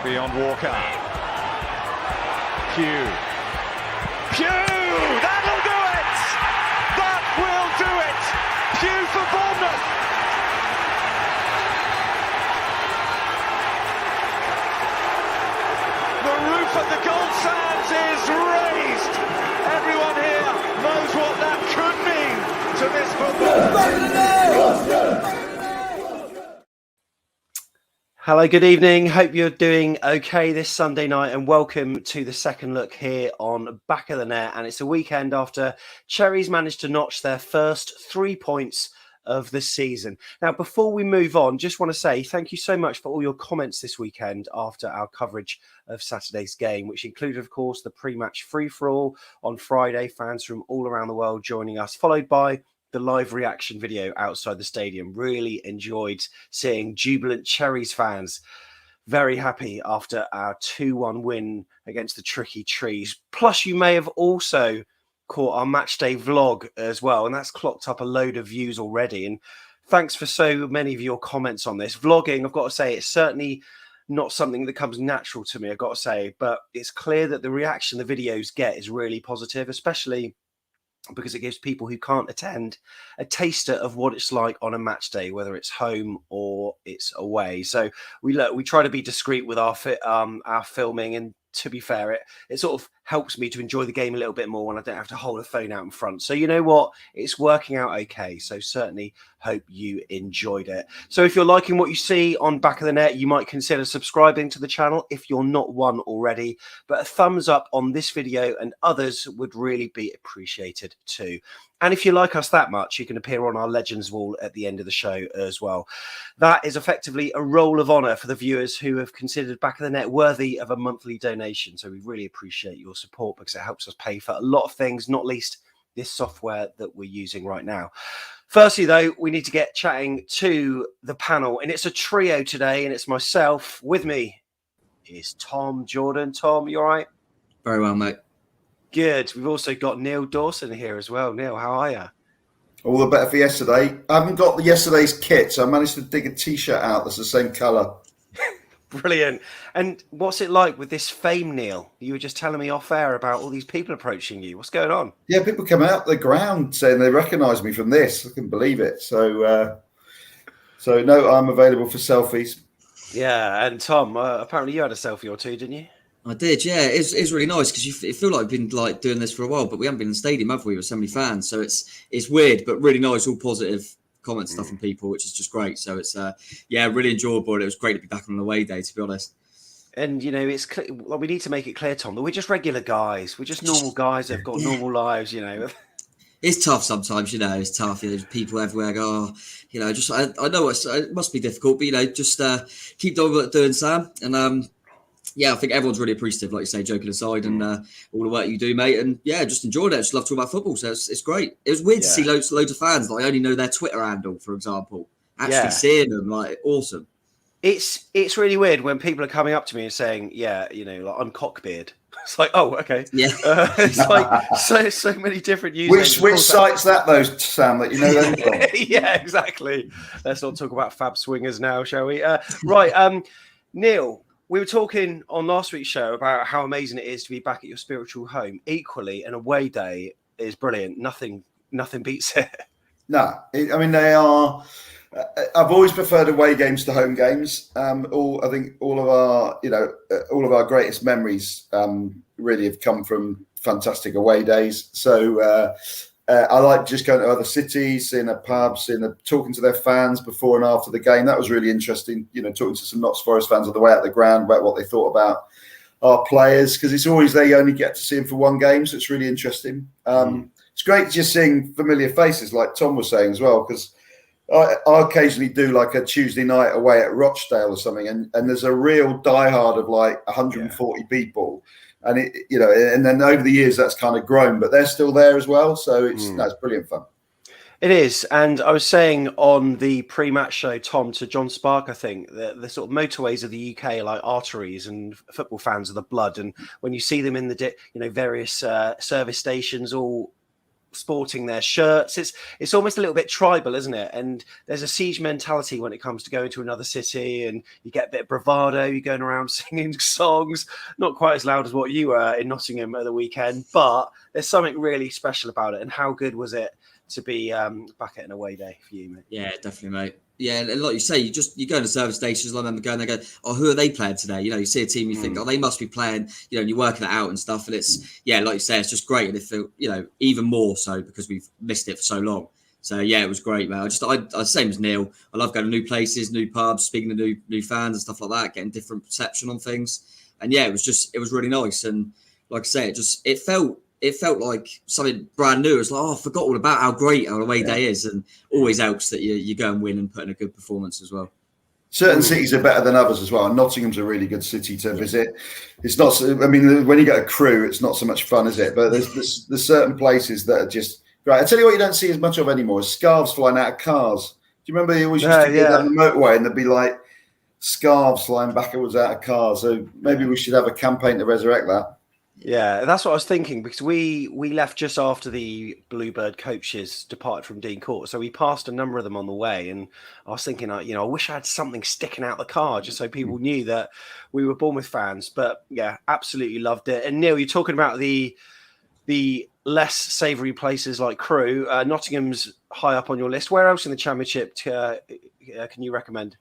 beyond Walker. Pugh. That'll do it! That will do it! Pugh for Bournemouth! The roof of the Gold Sands is raised! Everyone here knows what that could mean to this football. Hello, good evening. Hope you're doing okay this Sunday night, and welcome to the second look here on Back of the Net. And it's a weekend after Cherries managed to notch their first 3 points of the season. Now, before we move on, just want to say thank you so much for all your comments this weekend after our coverage of Saturday's game, which included, of course, the pre-match free-for-all on Friday, fans from all around the world joining us, followed by the live reaction video outside the stadium. Really enjoyed seeing jubilant Cherries fans very happy after our 2-1 win against the tricky Trees. Plus, you may have also caught our match day vlog as well, and that's clocked up a load of views already. And thanks for so many of your comments on this. Vlogging, I've got to say, it's certainly not something that comes natural to me, I've got to say, but it's clear that the reaction the videos get is really positive, especially because it gives people who can't attend a taster of what it's like on a match day, whether it's home or it's away. So we try to be discreet with our filming, and to be fair, it sort of helps me to enjoy the game a little bit more when I don't have to hold a phone out in front. So you know what? It's working out okay. So certainly hope you enjoyed it. So if you're liking what you see on Back of the Net, you might consider subscribing to the channel if you're not one already. But a thumbs up on this video and others would really be appreciated too. And if you like us that much, you can appear on our Legends wall at the end of the show as well. That is effectively a roll of honour for the viewers who have considered Back of the Net worthy of a monthly donation. So we really appreciate your support because it helps us pay for a lot of things, not least this software that we're using right now. Firstly, though, we need to get chatting to the panel, and it's a trio today, and it's myself. With me is Tom Jordan. Tom, you all right? Very well, mate. Good. We've also got Neil Dawson here as well. Neil, how are you? All the better for yesterday. I haven't got yesterday's kit, so I managed to dig a T-shirt out that's the same colour. Brilliant. And what's it like with this fame, Neil? You were just telling me off air about all these people approaching you. What's going on? Yeah, people come out the ground saying they recognise me from this. I couldn't believe it. So no, I'm available for selfies. Yeah, and Tom, apparently you had a selfie or two, didn't you? I did, yeah. It's really nice because you feel like we've been doing this for a while, but we haven't been in the stadium, have we, with so many fans? So it's weird, but really nice, all positive comment stuff from people, which is just great. So it's really enjoyable. It was great to be back on an away day, to be honest. And it's we need to make it clear, Tom, that we're just regular guys. We're just normal guys that've got normal lives, It's tough sometimes, it's tough. There's people everywhere go, I know it must be difficult, but just keep doing what you're doing, Sam. And I think everyone's really appreciative, like you say, joking aside, and all the work you do, mate. And just enjoyed it. I just love talking about football, so it's great. It was weird to see loads of fans. Like I only know their Twitter handle, for example. Actually seeing them, like, awesome. It's really weird when people are coming up to me and saying, like I'm Cockbeard. It's like, oh, okay. Yeah. It's like so many different users. Which site's that, though, Sam, that you know them from? Yeah, exactly. Let's not talk about fab swingers now, shall we? Right. Neil, we were talking on last week's show about how amazing it is to be back at your spiritual home. Equally, an away day is brilliant. Nothing beats it. No, they are. I've always preferred away games to home games. I think all of our greatest memories really have come from fantastic away days. So I like just going to other cities, in pubs, talking to their fans before and after the game. That was really interesting. Talking to some Notts Forest fans on the way out the ground about what they thought about our players, because it's always they only get to see them for one game, so it's really interesting. It's great just seeing familiar faces, like Tom was saying as well, because I occasionally do like a Tuesday night away at Rochdale or something, and there's a real diehard of like 140 people, and and then over the years that's kind of grown, but they're still there as well. So it's brilliant fun. It is, and I was saying on the pre-match show, Tom, to John Spark, I think the sort of motorways of the UK are like arteries, and football fans are the blood. And when you see them in the various service stations all sporting their shirts. It's almost a little bit tribal, isn't it? And there's a siege mentality when it comes to going to another city, and you get a bit of bravado. You're going around singing songs, not quite as loud as what you were in Nottingham at the weekend, but there's something really special about it. And how good was it to be back at an away day for you, mate? Yeah, definitely, mate. Yeah, and like you say, you go to service stations. I remember going there, go, oh, who are they playing today? You know, you see a team, you think, oh, they must be playing. You know, and you're working it out and stuff. And it's, yeah, like you say, it's just great. And it feel, you know, even more so because we've missed it for so long. So yeah, it was great, man. I same as Neil. I love going to new places, new pubs, speaking to new fans and stuff like that, getting different perception on things. And yeah, it was really nice. And like I say, it felt like something brand new. It's like, oh, I forgot all about how great our away day is, and always helps that you go and win and put in a good performance as well. Certain cities are better than others as well. And Nottingham's a really good city to visit. It's not. I mean, when you get a crew, it's not so much fun, is it? But there's certain places that are just great. I tell you what, you don't see as much of anymore is scarves flying out of cars. Do you remember they always used to go down the motorway and there'd be like scarves flying backwards out of cars? So maybe we should have a campaign to resurrect that. Yeah, that's what I was thinking, because we left just after the Bluebird coaches departed from Dean Court. So we passed a number of them on the way. And I was thinking, I wish I had something sticking out the car just so people knew that we were Bournemouth fans. But yeah, absolutely loved it. And Neil, you're talking about the less savoury places like Crewe. Nottingham's high up on your list. Where else in the Championship can you recommend?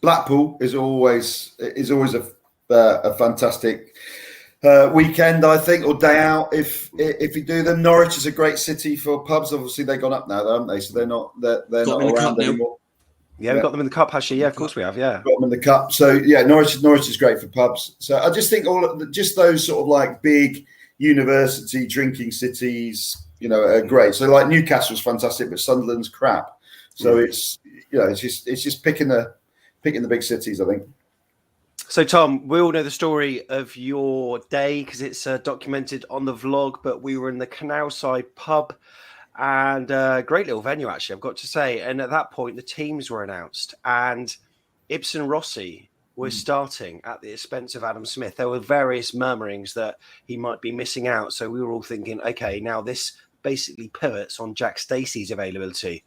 Blackpool is always a fantastic weekend, I think, or day out if you do them. Norwich is a great city for pubs. Obviously, they've gone up now, haven't they? So they're not around anymore. Yeah, we've got them in the cup, actually. Yeah, of course we have. Yeah, got them in the cup. So yeah, Norwich is great for pubs. So I just think just those sort of like big university drinking cities, are great. So like Newcastle's fantastic, but Sunderland's crap. So it's just picking the big cities, I think. So, Tom, we all know the story of your day because it's documented on the vlog, but we were in the Canal Side pub, and great little venue, actually, I've got to say. And at that point, the teams were announced, and Ibsen Rossi was starting at the expense of Adam Smith. There were various murmurings that he might be missing out. So we were all thinking, okay, now this basically pivots on Jack Stacey's availability.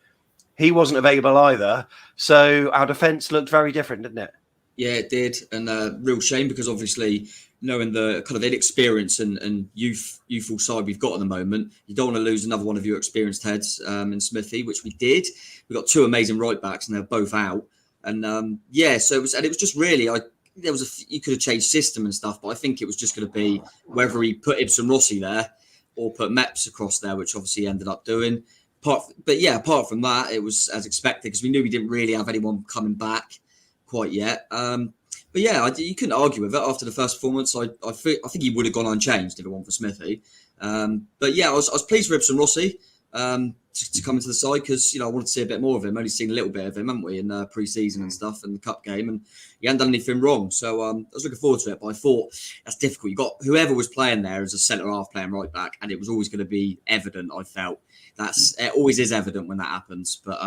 He wasn't available either. So our defence looked very different, didn't it? Yeah, it did. And real shame, because obviously knowing the kind of inexperience and youthful side we've got at the moment, you don't want to lose another one of your experienced heads in Smithy, which we did. We got two amazing right backs and they're both out. And so it was just really, you could have changed system and stuff, but I think it was just going to be whether he put Ibsen Rossi there or put Meps across there, which obviously he ended up doing. Apart from that, it was as expected because we knew we didn't really have anyone coming back quite yet. You couldn't argue with it after the first performance. I think he would have gone unchanged if it weren't for Smithy. I was pleased with Ibsen Rossi to come into the side because I wanted to see a bit more of him. Only seen a little bit of him, haven't we, in pre-season and stuff and the cup game, and he hadn't done anything wrong. So I was looking forward to it, but I thought that's difficult. You got whoever was playing there as a centre half playing right back, and it was always going to be evident. I felt it always is evident when that happens, but.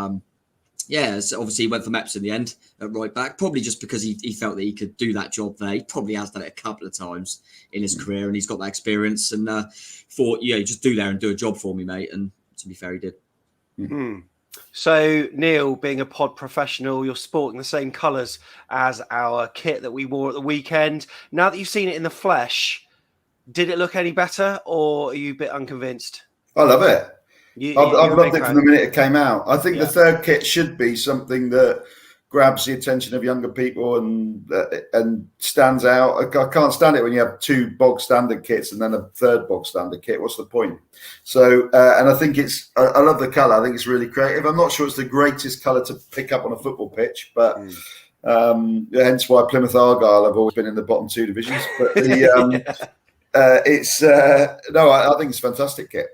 So obviously he went for Meps in the end at right back, probably just because he felt that he could do that job there. He probably has done it a couple of times in his career and he's got that experience and thought, just do there and do a job for me, mate. And to be fair, he did. Mm-hmm. So, Neil, being a pod professional, you're sporting the same colours as our kit that we wore at the weekend. Now that you've seen it in the flesh, did it look any better or are you a bit unconvinced? I love it. I've loved it from the minute it came out. I think the third kit should be something that grabs the attention of younger people and stands out. I can't stand it when you have two bog standard kits and then a third bog standard kit. What's the point? So, and I think I love the colour. I think it's really creative. I'm not sure it's the greatest colour to pick up on a football pitch, but hence why Plymouth Argyle have always been in the bottom two divisions. But I think it's a fantastic kit.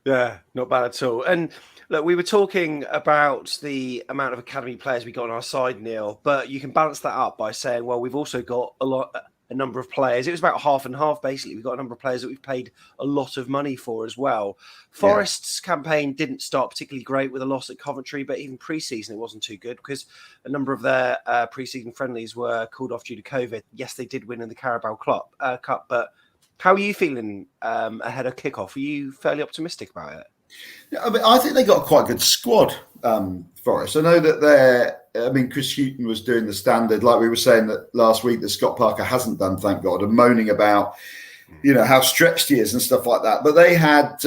Yeah, not bad at all. And look, we were talking about the amount of academy players we got on our side, Neil, but you can balance that up by saying, well, we've also got a number of players. It was about half and half, basically. We've got a number of players that we've paid a lot of money for as well. Forest's campaign didn't start particularly great with a loss at Coventry, but even pre-season it wasn't too good because a number of their pre-season friendlies were called off due to COVID. Yes, they did win in the Carabao Cup, but how are you feeling ahead of kickoff? Are you fairly optimistic about it? I mean, I think they got quite a good squad, Forest. I know that Chris Hughton was doing the standard, like we were saying that last week that Scott Parker hasn't done, thank God, and moaning about, how stretched he is and stuff like that. But they had,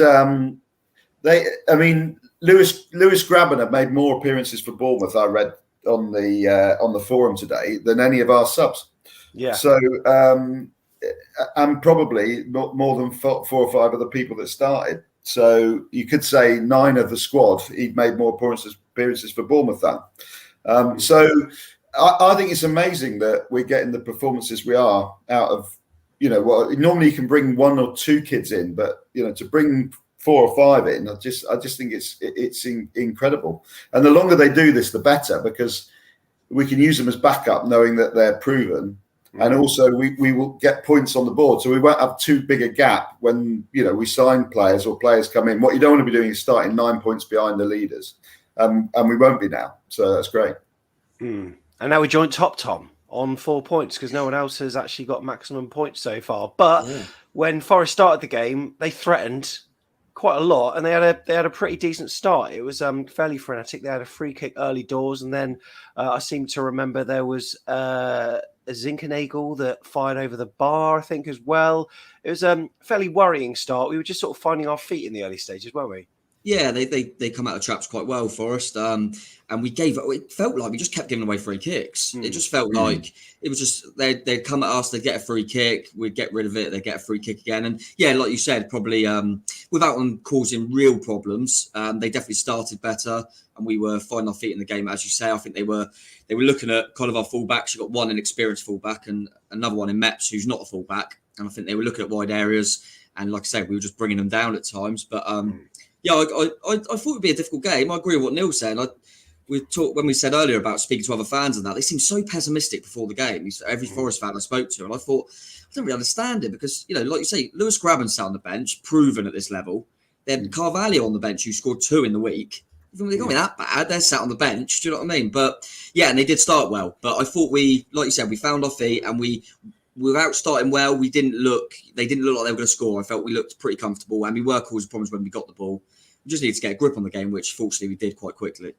Lewis Grabban had made more appearances for Bournemouth, I read on the forum today, than any of our subs. Yeah. So, and probably more than 4 or 5 of the people that started. So you could say 9 of the squad, he'd made more appearances for Bournemouth than. So I think it's amazing that we're getting the performances we are out of, normally you can bring 1 or 2 kids in, but, to bring 4 or 5 in, I just think it's incredible. And the longer they do this, the better, because we can use them as backup, knowing that they're proven. And also we will get points on the board. So we won't have too big a gap when, we sign players or players come in. What you don't want to be doing is starting 9 points behind the leaders. And we won't be now. So that's great. And now we joint top, Tom, on 4 points, because no one else has actually got maximum points so far. But when Forest started the game, they threatened quite a lot, and they had a pretty decent start. It was fairly frenetic. They had a free kick early doors, and then I seem to remember there was a Zinkernagel that fired over the bar, I think, as well. It was a fairly worrying start. We were just sort of finding our feet in the early stages, weren't we? Yeah, they come out of traps quite well for us. And it felt like we just kept giving away free kicks. It just felt like it was just, they'd come at us, they'd get a free kick, we'd get rid of it, they'd get a free kick again. And yeah, like you said, probably without them causing real problems, they definitely started better and we were finding our feet in the game. As you say, I think they were looking at kind of our fullbacks. You've got one inexperienced fullback and another one in Meps who's not a fullback. And I think they were looking at wide areas. And like I said, we were just bringing them down at times. But yeah, I thought it would be a difficult game. I agree with what Neil said. When we said earlier about speaking to other fans and that, they seemed so pessimistic before the game. Every Forest fan I spoke to, and I thought, I don't really understand it because, like you say, Lewis Grabban's sat on the bench, proven at this level. Then Carvalho on the bench, who scored 2 in the week. Even when they got me that bad, they're sat on the bench. Do you know what I mean? But yeah, and they did start well. But I thought like you said, we found our feet and without starting well, they didn't look like they were going to score. I felt we looked pretty comfortable and we were causing problems when we got the ball. We just needed to get a grip on the game, which fortunately we did quite quickly.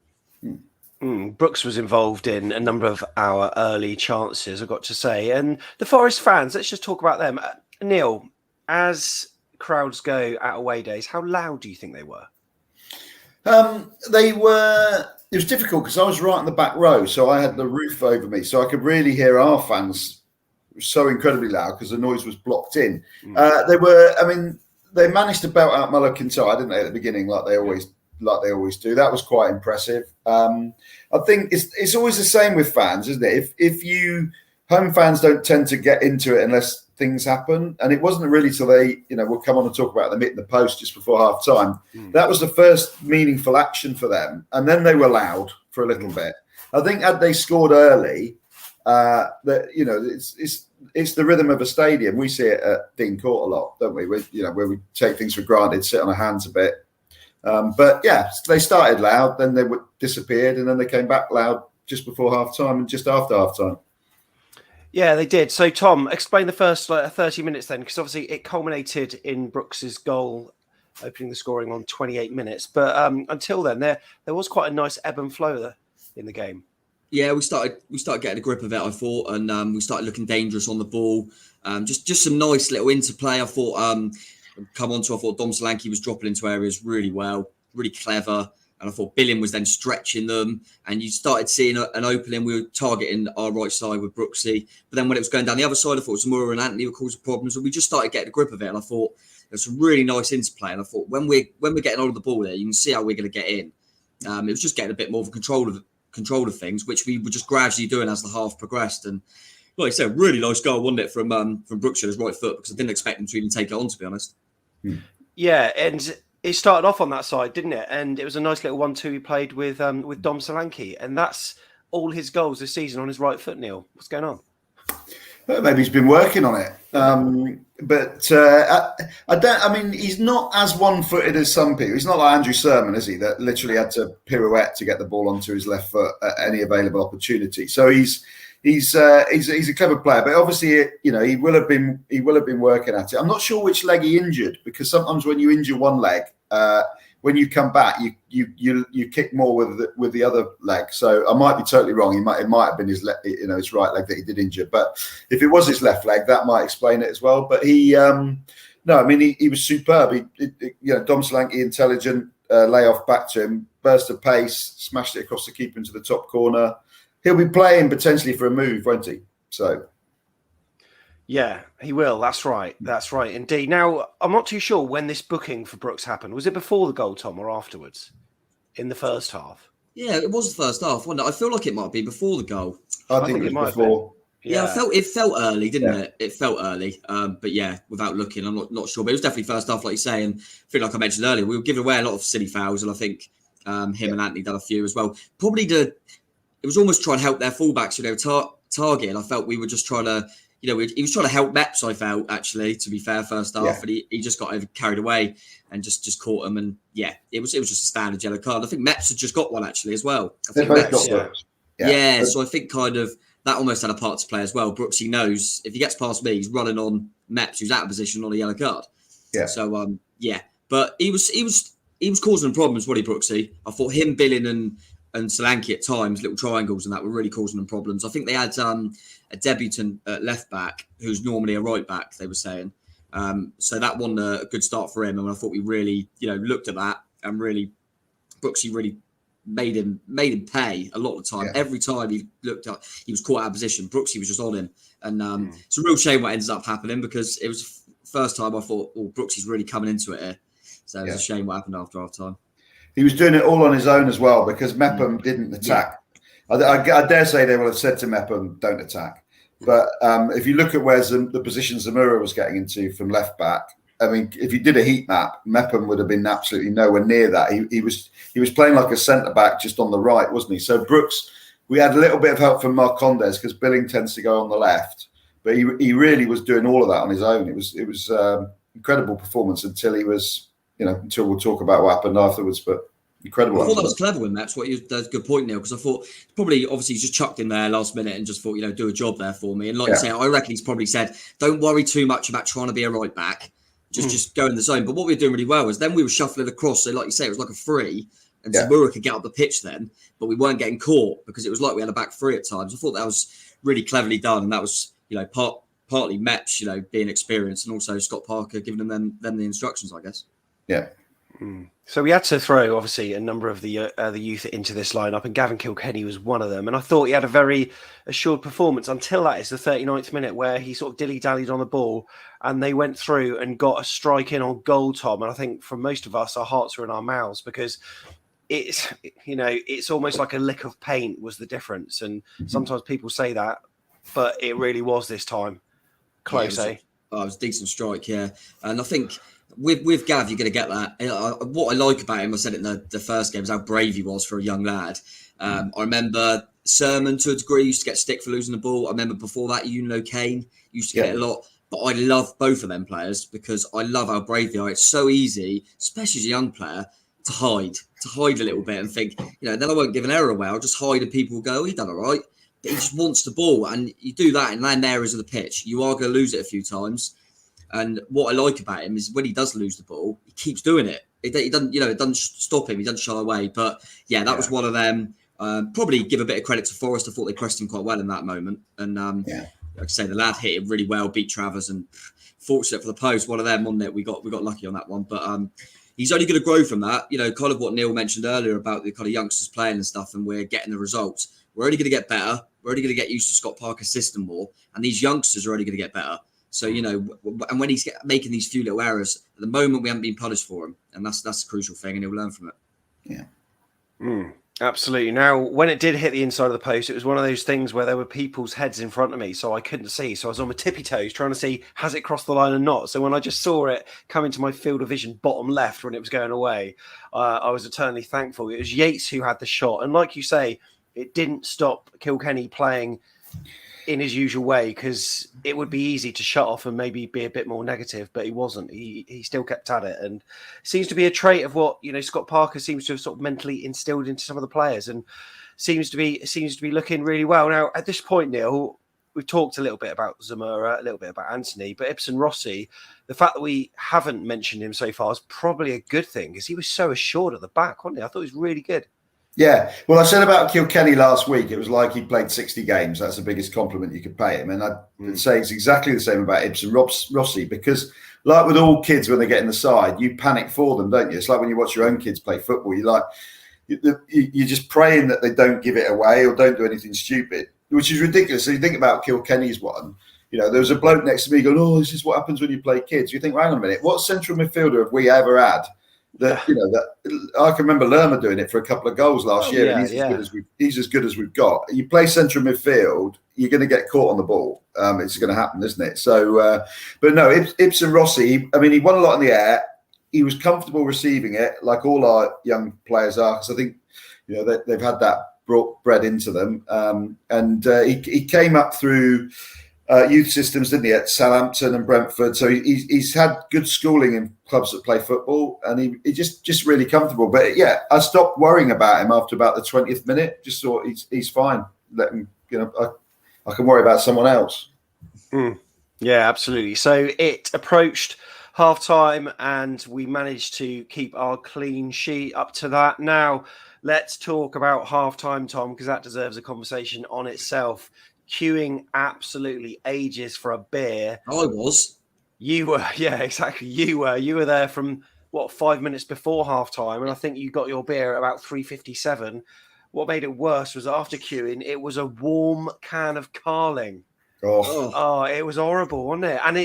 Brooks was involved in a number of our early chances, I've got to say. And the Forest fans, let's just talk about them. Neil, as crowds go at away days, how loud do you think they were? It was difficult because I was right in the back row, so I had the roof over me, so I could really hear our fans so incredibly loud because the noise was blocked in. They managed to belt out Muller Kintyre, didn't they, at the beginning, like they always do. That was quite impressive. I think it's always the same with fans, isn't it? If home fans don't tend to get into it unless things happen, and it wasn't really till they, we'll come on and talk about them hitting the post just before half time. That was the first meaningful action for them, and then they were loud for a little bit. I think had they scored early, it's the rhythm of a stadium. We see it at Dean Court a lot, don't we? Where we take things for granted, sit on our hands a bit. But yeah, they started loud, then they disappeared, and then they came back loud just before half time and just after half time. Yeah, they did. So, Tom, explain the first 30 minutes then, because obviously it culminated in Brooks's goal, opening the scoring on 28 minutes. But until then, there was quite a nice ebb and flow there in the game. Yeah, we started getting a grip of it, I thought, and we started looking dangerous on the ball. Just some nice little interplay. I thought I thought Dom Solanke was dropping into areas really well, really clever. And I thought Billing was then stretching them. And you started seeing an opening. We were targeting our right side with Brooksy. But then when it was going down the other side, I thought Zamora and Anthony were causing problems. And we just started getting a grip of it. And I thought there's some really nice interplay. And I thought when we're getting hold of the ball there, you can see how we're going to get in. It was just getting a bit more of control of things, which we were just gradually doing as the half progressed. And like I said, really nice goal, wasn't it, from Brooksy, his right foot, because I didn't expect him to even take it on, to be honest. Yeah, and it started off on that side, didn't it? And it was a nice little 1-2 he played with Dom Solanke, and that's all his goals this season on his right foot. Neil, what's going on? Well, maybe he's been working on it, but I don't. I mean, he's not as one-footed as some people. He's not like Andrew Sermon, is he? That literally had to pirouette to get the ball onto his left foot at any available opportunity. So he's a clever player, but obviously, he will have been working at it. I'm not sure which leg he injured, because sometimes when you injure one leg, when you come back, you kick more with the other leg. So I might be totally wrong. It might have been his his right leg that he did injure. But if it was his left leg, that might explain it as well. But he he was superb. Dom Solanke, intelligent, layoff back to him, burst of pace, smashed it across the keeper into the top corner. He'll be playing potentially for a move, won't he? So. Yeah, he will. That's right. That's right, indeed. Now, I'm not too sure when this booking for Brooks happened. Was it before the goal, Tom, or afterwards? In the first half? Yeah, it was the first half, wasn't it? I feel like it might be before the goal. I think it was before. Yeah, it felt early, didn't it? It felt early. But yeah, without looking, I'm not sure. But it was definitely first half, like you say. And I feel like I mentioned earlier, we were giving away a lot of silly fouls, and I think him and Anthony done a few as well. Probably it was almost trying to help their fullbacks, target. And I felt we were just trying to. He was trying to help Meps, I felt, actually, to be fair, first half. And he just got carried away and just caught him. And yeah, it was just a standard yellow card. I think Meps had just got one, actually, as well. I think so I think kind of that almost had a part to play as well. Brooksy knows if he gets past me, he's running on Meps, who's out of position on a yellow card. Yeah. So, But he was causing them problems, wasn't he, Brooksy? I thought him, Billing and Solanke at times, little triangles and that were really causing them problems. I think they had a debutant at left back who's normally a right back, they were saying. So that won a good start for him. And I thought we really, looked at that and really, Brooksy really made him pay a lot of the time. Every time he looked up, he was caught out of position. Brooksy was just on him. And it's a real shame what ended up happening because it was the first time I thought, Brooksy's really coming into it here. So it was a shame what happened after half time. He was doing it all on his own as well because Mepham didn't attack. I dare say they will have said to Mepham, don't attack. But if you look at where the position Zamora was getting into from left back, I mean, if you did a heat map, Mepham would have been absolutely nowhere near that. He was playing like a centre back just on the right, wasn't he? So Brooks, we had a little bit of help from Marcondes because Billing tends to go on the left, but he really was doing all of that on his own. It was incredible performance until he was. Until we'll talk about what happened afterwards, but incredible. I thought that was clever when that's that's a good point, Neil, because I thought probably obviously he's just chucked in there last minute and just thought, do a job there for me. And like you say, I reckon he's probably said, don't worry too much about trying to be a right back. Just go in the zone. But what we were doing really well was then we were shuffling across. So like you say, it was like a free and Zamora could get up the pitch then, but we weren't getting caught because it was like we had a back three at times. I thought that was really cleverly done. And that was, partly Meps, being experienced and also Scott Parker giving them the instructions, I guess. Yeah. So we had to throw, obviously, a number of the youth into this lineup, and Gavin Kilkenny was one of them. And I thought he had a very assured performance until that is the 39th minute where he sort of dilly-dallied on the ball and they went through and got a strike in on goal, Tom. And I think for most of us, our hearts were in our mouths because it's almost like a lick of paint was the difference. And sometimes people say that, but it really was this time. Close, it was a decent strike, yeah. And I think... With Gav, you're going to get that. What I like about him, I said it in the first game, is how brave he was for a young lad. I remember Sermon to a degree used to get stick for losing the ball. I remember before that, Kane used to get it a lot. But I love both of them players because I love how brave they are. It's so easy, especially as a young player, to hide a little bit and think, then I won't give an error away. I'll just hide and people will go, he done all right. But he just wants the ball. And you do that in land areas of the pitch. You are going to lose it a few times. And what I like about him is when he does lose the ball, he keeps doing it. It doesn't, it doesn't stop him. He doesn't shy away. But yeah, that was one of them. Probably give a bit of credit to Forrest. I thought they pressed him quite well in that moment. And like I say, the lad hit it really well, beat Travers, and fortunate for the post. One of them on it. We got lucky on that one. But he's only going to grow from that. Kind of what Neil mentioned earlier about the kind of youngsters playing and stuff, and we're getting the results. We're only going to get better. We're only going to get used to Scott Parker's system more, and these youngsters are only going to get better. So, and when he's making these few little errors, at the moment we haven't been punished for him. And that's a crucial thing, and he'll learn from it. Yeah. Absolutely. Now, when it did hit the inside of the post, it was one of those things where there were people's heads in front of me, so I couldn't see. So I was on my tippy toes trying to see, has it crossed the line or not? So when I just saw it come into my field of vision bottom left when it was going away, I was eternally thankful. It was Yates who had the shot. And like you say, it didn't stop Kilkenny playing in his usual way, because it would be easy to shut off and maybe be a bit more negative, but he wasn't. He still kept at it, and it seems to be a trait of what Scott Parker seems to have sort of mentally instilled into some of the players, and seems to be looking really well. Now at this point, Neil, we've talked a little bit about Zamora, a little bit about Anthony, but Ibsen Rossi, the fact that we haven't mentioned him so far is probably a good thing because he was so assured at the back, wasn't he? I thought he was really good. Yeah, well, I said about Kilkenny last week, it was like he played 60 games. That's the biggest compliment you could pay him. And I'd say it's exactly the same about Ibsen Rossi, because like with all kids, when they get in the side, you panic for them, don't you? It's like when you watch your own kids play football, you're just praying that they don't give it away or don't do anything stupid, which is ridiculous. So you think about Kilkenny's one, there was a bloke next to me going, "Oh, this is what happens when you play kids." You think, hang on a minute, what central midfielder have we ever had? That I can remember Lerma doing it for a couple of goals last year, and he's as good as we've got. You play central midfield, you're going to get caught on the ball. It's going to happen, isn't it? So, but no, Ibsen Rossi. He won a lot in the air. He was comfortable receiving it, like all our young players are. Because I think they've had that bred into them, and he came up through youth systems, didn't he, at Southampton and Brentford? So he's had good schooling in clubs that play football, and he just really comfortable. But yeah, I stopped worrying about him after about the 20th minute. Just thought he's fine. Let him, I can worry about someone else. Yeah, absolutely. So it approached half-time, and we managed to keep our clean sheet up to that. Now, let's talk about half-time, Tom, because that deserves a conversation on itself. Queuing absolutely ages for a beer. I was. You were, yeah, exactly. You were there from 5 minutes before half time, and I think you got your beer at about 3:57. What made it worse was after queuing, it was a warm can of Carling. Oh, it was horrible, wasn't it? And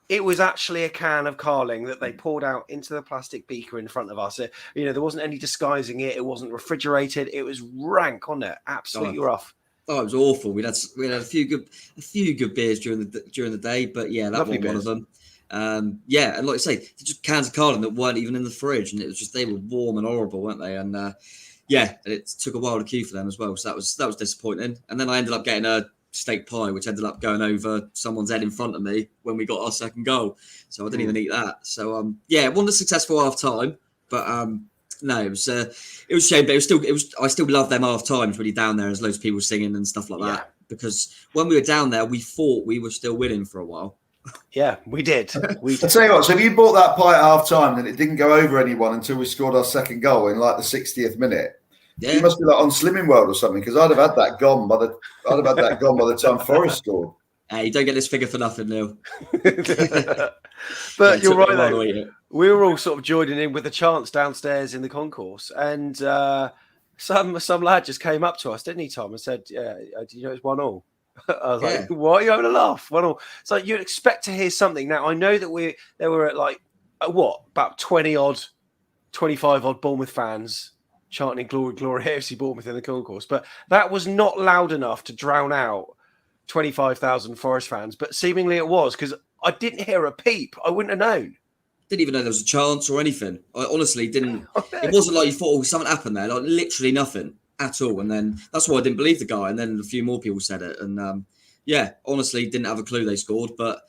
it was actually a can of Carling that they poured out into the plastic beaker in front of us. There wasn't any disguising it. It wasn't refrigerated. It was rank, wasn't it? Absolutely rough. Oh, it was awful. We had a few good beers during the day, but yeah, that wasn't one of them. And like I say, just cans of Carling that weren't even in the fridge, and it was just they were warm and horrible, weren't they? And and it took a while to queue for them as well, so that was disappointing. And then I ended up getting a steak pie, which ended up going over someone's head in front of me when we got our second goal. So I didn't even eat that. So it wasn't a successful half time, but no, it was a shame, but I still love them half times when you're down there. There's loads of people singing and stuff like that. Because when we were down there, we thought we were still winning for a while. Yeah, we did. I'll tell you what. So if you bought that pie at half time, then it didn't go over anyone until we scored our second goal in like the 60th minute. Yeah. You must be like on Slimming World or something, because I'd have had that gone by the time Forest scored. Hey, you don't get this figure for nothing, Neil. But you're right, though. We were all sort of joining in with the chants downstairs in the concourse, and some lad just came up to us, didn't he, Tom, and said, "Yeah, do you know it's 1-1?" I was like, "What are you having a laugh? 1-1?" It's like you'd expect to hear something. Now I know that there were about 25 odd Bournemouth fans chanting "Glory, Glory, AFC Bournemouth" in the concourse, but that was not loud enough to drown out 25,000 Forest fans. But seemingly it was, because I didn't hear a peep. I wouldn't have known. Didn't even know there was a chance or anything. I honestly didn't. It wasn't like you thought, something happened there. Like literally nothing at all. And then that's why I didn't believe the guy. And then a few more people said it. And honestly, didn't have a clue they scored. But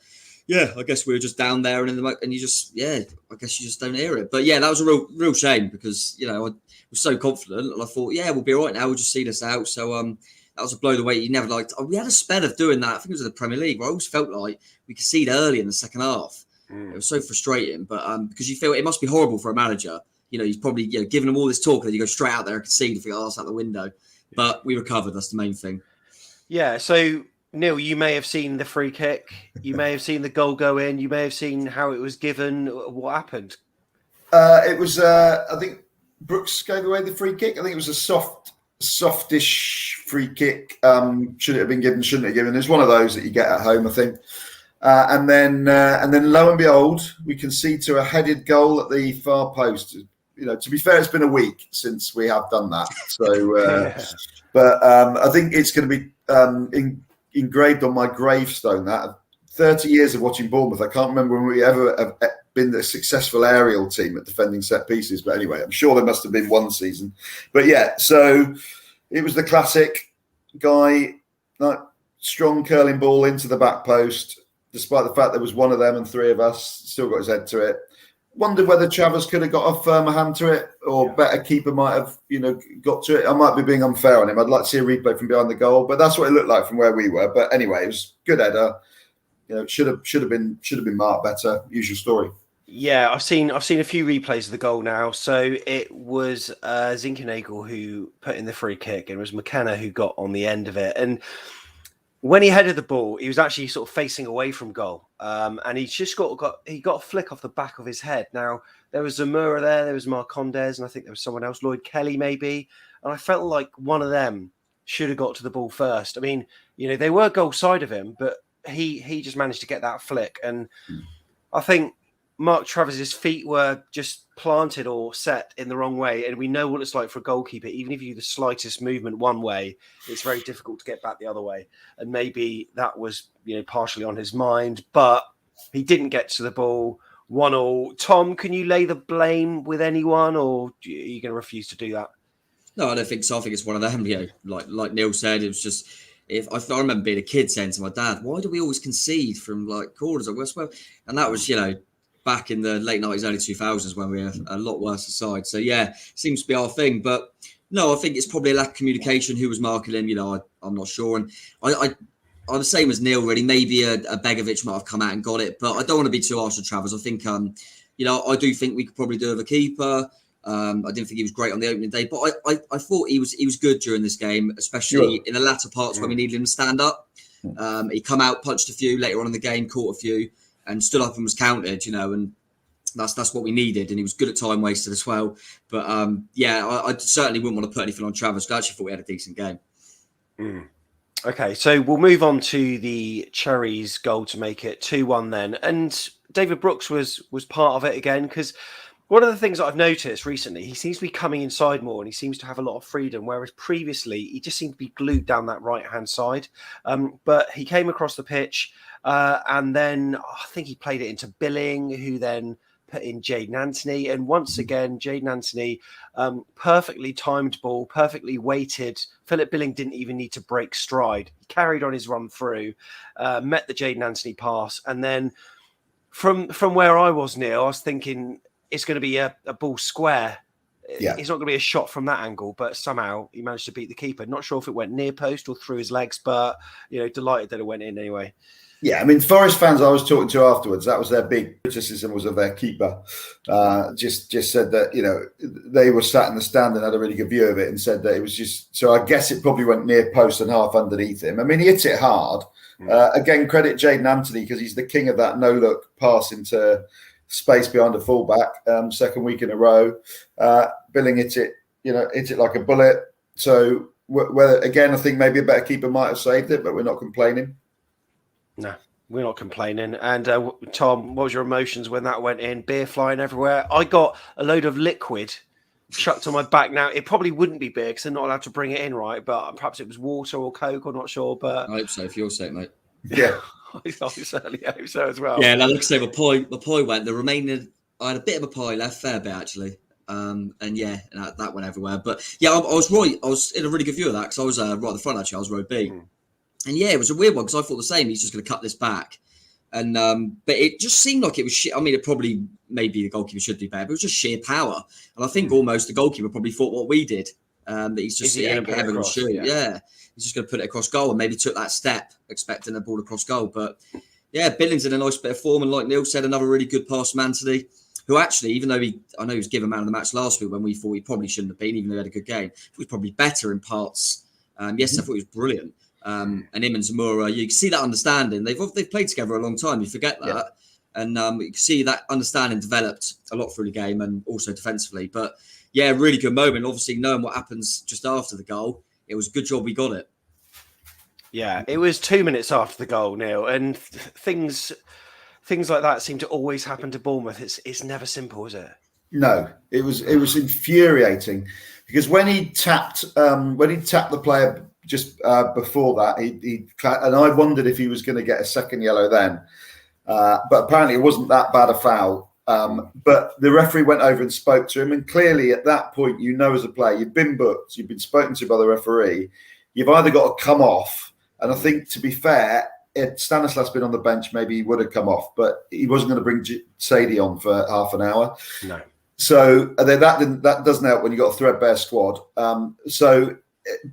yeah, I guess we were just down there and you just, I guess you just don't hear it. But yeah, that was a real shame, because I was so confident and I thought, we'll be all right now. We'll just see this out. So that was a blow the way you never liked. We had a spell of doing that. I think it was in the Premier League, where I always felt like we could see it early in the second half. It was so frustrating, but because you feel it must be horrible for a manager. He's probably giving them all this talk, and then you go straight out there and concede and think, oh, that's out the window. But we recovered. That's the main thing. Yeah. So Neil, you may have seen the free kick. You may have seen the goal go in. You may have seen how it was given. What happened? It was. I think Brooks gave away the free kick. I think it was a softish free kick. Should it have been given? Shouldn't it have given? It's one of those that you get at home, I think. And then lo and behold, we concede to a headed goal at the far post. To be fair, it's been a week since we have done that. So, but I think it's going to be engraved on my gravestone. That 30 years of watching Bournemouth, I can't remember when we ever have been the successful aerial team at defending set pieces. But anyway, I'm sure there must have been one season. But yeah, so it was the classic guy, like strong curling ball into the back post. Despite the fact there was one of them and three of us, still got his head to it. wondered whether Travers could have got a firmer hand to it, or better keeper might have, got to it. I might be being unfair on him. I'd like to see a replay from behind the goal, but that's what it looked like from where we were. But anyway, it was good header. Should have been marked better. Usual story. Yeah, I've seen a few replays of the goal now. So it was Zinchenko who put in the free kick, and it was McKenna who got on the end of it. And when he headed the ball, he was actually sort of facing away from goal, and he just got a flick off the back of his head. Now there was Zamora there was Marcondes, and I think there was someone else, Lloyd Kelly maybe. And I felt like one of them should have got to the ball first. I mean, they were goal side of him, but he just managed to get that flick, and I think Mark Travis's feet were just planted or set in the wrong way. And we know what it's like for a goalkeeper. Even if you do the slightest movement one way, it's very difficult to get back the other way. And maybe that was, partially on his mind, but he didn't get to the ball. 1-1. Tom, can you lay the blame with anyone, or are you going to refuse to do that? No, I don't think so. I think it's one of them, like Neil said, it was just, I remember being a kid saying to my dad, why do we always concede from corners at Westwell? And that was, back in the late 90s, early 2000s, when we were a lot worse aside. So, yeah, seems to be our thing. But, no, I think it's probably a lack of communication. Who was marking him, I'm not sure. And I'm the same as Neil, really. Maybe a Begovic might have come out and got it. But I don't want to be too harsh on Travers. I think, I do think we could probably do with a keeper. I didn't think he was great on the opening day. But I thought he was good during this game, especially in the latter parts when we needed him to stand up. He come out, punched a few later on in the game, caught a few, and stood up and was counted, and that's what we needed. And he was good at time wasted as well. But I certainly wouldn't want to put anything on Travers, because I actually thought we had a decent game. Okay, so we'll move on to the Cherries goal to make it 2-1 then. And David Brooks was part of it again, because one of the things that I've noticed recently, he seems to be coming inside more, and he seems to have a lot of freedom, whereas previously he just seemed to be glued down that right-hand side. But he came across the pitch, and then I think he played it into Billing, who then put in Jayden Anthony. And once again, Jayden Anthony, perfectly timed ball, perfectly weighted. Philip Billing didn't even need to break stride. He carried on his run through, met the Jayden Anthony pass. And then from where I was, Neil, I was thinking it's going to be a ball square. Yeah. It's not going to be a shot from that angle, but somehow he managed to beat the keeper. Not sure if it went near post or through his legs, but, delighted that it went in anyway. Yeah, I mean, Forest fans I was talking to afterwards, that was their big criticism, was of their keeper. Just said that, they were sat in the stand and had a really good view of it, and said that it was just, so I guess it probably went near post and half underneath him. I mean, he hit it hard. Again, credit Jayden Anthony, because he's the king of that no-look pass into space behind a fullback, second week in a row. Billing hit it like a bullet. So, whether again, I think maybe a better keeper might have saved it, but we're not complaining. No, we're not complaining. And Tom, what was your emotions when that went in? Beer flying everywhere. I got a load of liquid chucked on my back. Now, it probably wouldn't be beer because they're not allowed to bring it in, right? But perhaps it was water or Coke, I'm not sure. But I hope so, for your sake, mate. Yeah. I certainly hope so as well. Yeah, like I say, my pie went. The remaining, I had a bit of a pie left, fair bit actually. And that went everywhere. But yeah, I was right. I was in a really good view of that, because I was right at the front actually. I was row B. And yeah, it was a weird one, because I thought the same. He's just going to cut this back. And but it just seemed like it was shit. I mean, it probably, maybe the goalkeeper should do better, but it was just sheer power. And I think almost the goalkeeper probably thought what we did. That he's just going to shoot. Yeah. He's just going to put it across goal, and maybe took that step expecting a ball across goal. But yeah, Billings in a nice bit of form. And like Neil said, another really good pass from Anthony, who actually, even though I know he was given man of the match last week when we thought he probably shouldn't have been, even though he had a good game, he was probably better in parts. Yes, I thought he was brilliant. And him and Zamora, you can see that understanding. They've played together a long time. You forget that. Yeah. And you can see that understanding developed a lot through the game, and also defensively. But yeah, really good moment. Obviously, knowing what happens just after the goal, it was a good job we got it. Yeah, it was 2 minutes after the goal, Neil, and things like that seem to always happen to Bournemouth. It's never simple, is it? No, it was infuriating, because when he tapped the player just before that, he and I wondered if he was going to get a second yellow then, but apparently it wasn't that bad a foul. But the referee went over and spoke to him, and clearly at that point, as a player, you've been booked, you've been spoken to by the referee, you've either got to come off, and I think, to be fair, had Stanislas been on the bench, maybe he would have come off, but he wasn't going to bring Sadie on for half an hour. No. So that doesn't help when you've got a threadbare squad.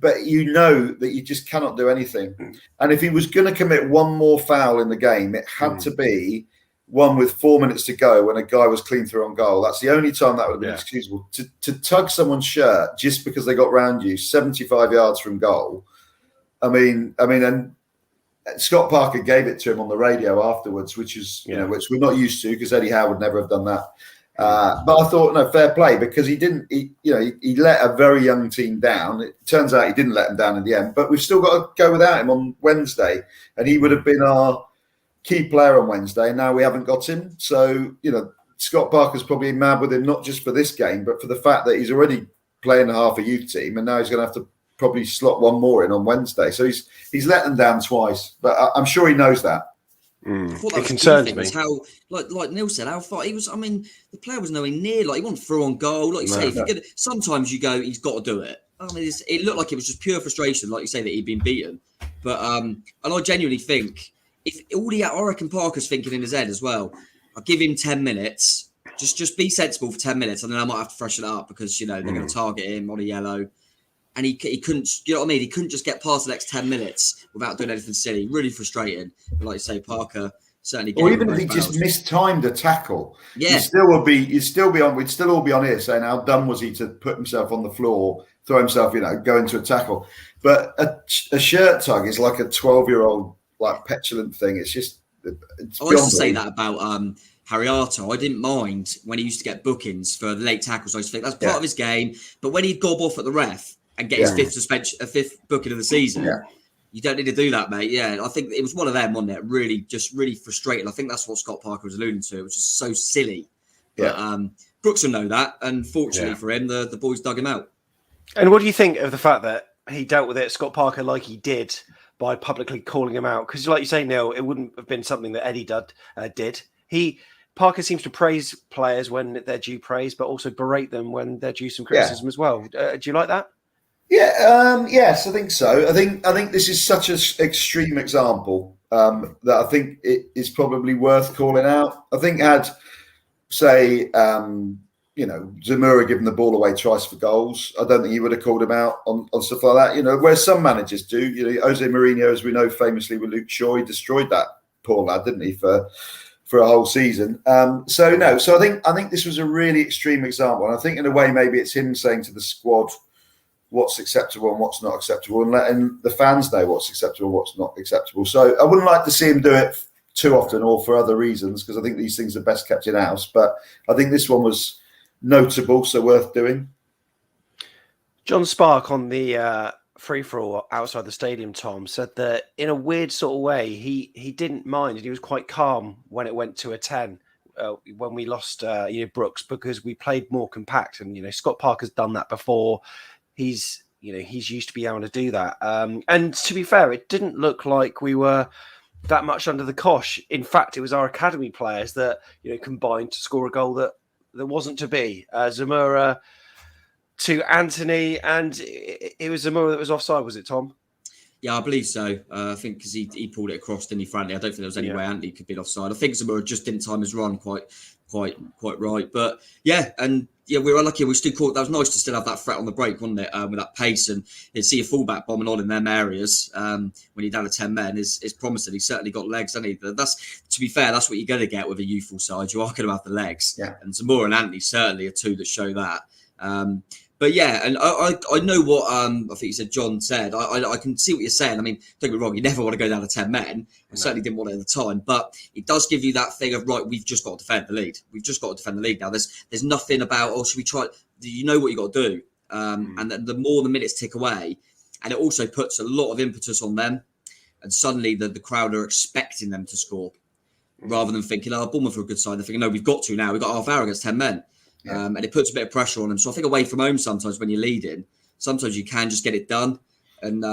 But you know that you just cannot do anything. And if he was going to commit one more foul in the game, it had to be one with 4 minutes to go when a guy was clean through on goal. That's the only time that would have been excusable. To tug someone's shirt just because they got round you 75 yards from goal. I mean, and Scott Parker gave it to him on the radio afterwards, which is which we're not used to because Eddie Howe would never have done that. But I thought, no, fair play, because he let a very young team down. It turns out he didn't let them down in the end, but we've still got to go without him on Wednesday, and he would have been our key player on Wednesday. And now we haven't got him. So, Scott Parker's probably mad with him, not just for this game, but for the fact that he's already playing half a youth team, and now he's going to have to probably slot one more in on Wednesday. So he's let them down twice, but I'm sure he knows that. It concerns me. How, like Neil said, how far he was. I mean, the player was nowhere near. Like, he wasn't through on goal. Like you say, sometimes you go, he's got to do it. I mean, it looked like it was just pure frustration, like you say, that he'd been beaten. But and I genuinely think I reckon Parker's thinking in his head as well. I'll give him 10 minutes. Just be sensible for 10 minutes, and then I might have to freshen it up because they're going to target him on a yellow. And he couldn't, you know what I mean? He couldn't just get past the next 10 minutes without doing anything silly. Really frustrating. But like you say, Parker certainly. Or even if he just mistimed a tackle, we'd still all be on here saying how dumb was he to put himself on the floor, throw himself, go into a tackle. But a shirt tug is like a 12-year-old like petulant thing. It's just. I used to say that about Harriato. I didn't mind when he used to get bookings for the late tackles. I used to think that's part of his game. But when he'd gob off at the ref and get his fifth booking of the season, you don't need to do that, mate. Yeah, I think it was one of them, wasn't it? Really frustrating. I think that's what Scott Parker was alluding to. It was just so silly. But Brooks will know that, and fortunately for him, the boys dug him out. And what do you think of the fact that he dealt with it, Scott Parker, like he did, by publicly calling him out? Because, like you say, Neil, it wouldn't have been something that Eddie did. Parker seems to praise players when they're due praise, but also berate them when they're due some criticism as well. Do you like that? Yeah, yes, I think so. I think this is such an extreme example that I think it is probably worth calling out. I think had, say, Zamora given the ball away twice for goals, I don't think he would have called him out on stuff like that. Where some managers do. Jose Mourinho, as we know, famously with Luke Shaw, he destroyed that poor lad, didn't he, for a whole season. So I think this was a really extreme example, and I think in a way maybe it's him saying to the squad what's acceptable and what's not acceptable, and letting the fans know what's acceptable and what's not acceptable. So I wouldn't like to see him do it too often or for other reasons, because I think these things are best kept in house. But I think this one was notable, so worth doing. John Spark on the free-for-all outside the stadium, Tom, said that in a weird sort of way, he didn't mind, and he was quite calm when it went to a 10 when we lost Brooks, because we played more compact. And, Scott Parker's done that before. He's used to be able to do that. And to be fair, it didn't look like we were that much under the cosh. In fact, it was our academy players that, combined to score a goal that wasn't to be. Zamora to Anthony, and it was Zamora that was offside, was it, Tom? Yeah, I believe so. I think because he pulled it across, didn't he, Franley? I don't think there was any way Anthony could be offside. I think Zamora just didn't time his run quite right. But we were unlucky. We still caught. That was nice to still have that threat on the break, wasn't it? With that pace, and you'd see a fullback bombing on in them areas when you're down to 10 men is promising. He's certainly got legs, hasn't he? That's, to be fair, that's what you're going to get with a youthful side. You are going to have the legs. Yeah. And Zamora and Anthony certainly are two that show that. But yeah, and I know what I think you said, John said. I can see what you're saying. I mean, don't get me wrong, you never want to go down to 10 men. I certainly didn't want it at the time, but it does give you that thing of, right, we've just got to defend the lead. We've just got to defend the lead now. There's nothing about, should we try? You know what you got to do. And the more the minutes tick away, and it also puts a lot of impetus on them, and suddenly the crowd are expecting them to score, rather than thinking, Bournemouth are a good side. They're thinking, no, we've got to now. We've got half hour against 10 men. And it puts a bit of pressure on them. So I think away from home sometimes when you're leading, sometimes you can just get it done. And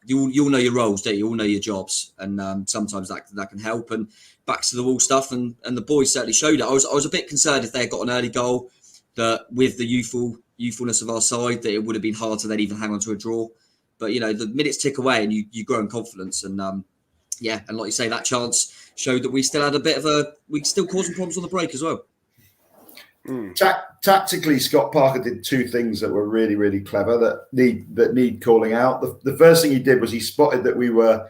you'll know your roles, don't you? You'll know your jobs. And sometimes that can help. And back to the wall stuff. And the boys certainly showed it. I was a bit concerned if they had got an early goal, that with the youthfulness of our side, that it would have been hard to then even hang on to a draw. But, the minutes tick away and you grow in confidence. And yeah, and like you say, that chance showed that we still had we still causing problems on the break as well. Tactically, Scott Parker did two things that were really, really clever that need calling out. The first thing he did was he spotted that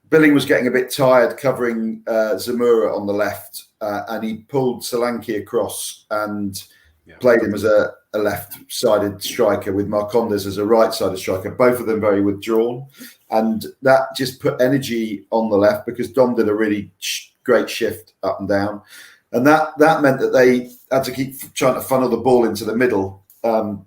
Billing was getting a bit tired covering Zamora on the left, and he pulled Solanke across and played him as a left-sided striker with Marcondes as a right-sided striker, both of them very withdrawn. And that just put energy on the left because Dom did a really great shift up and down. And that meant that they had to keep trying to funnel the ball into the middle and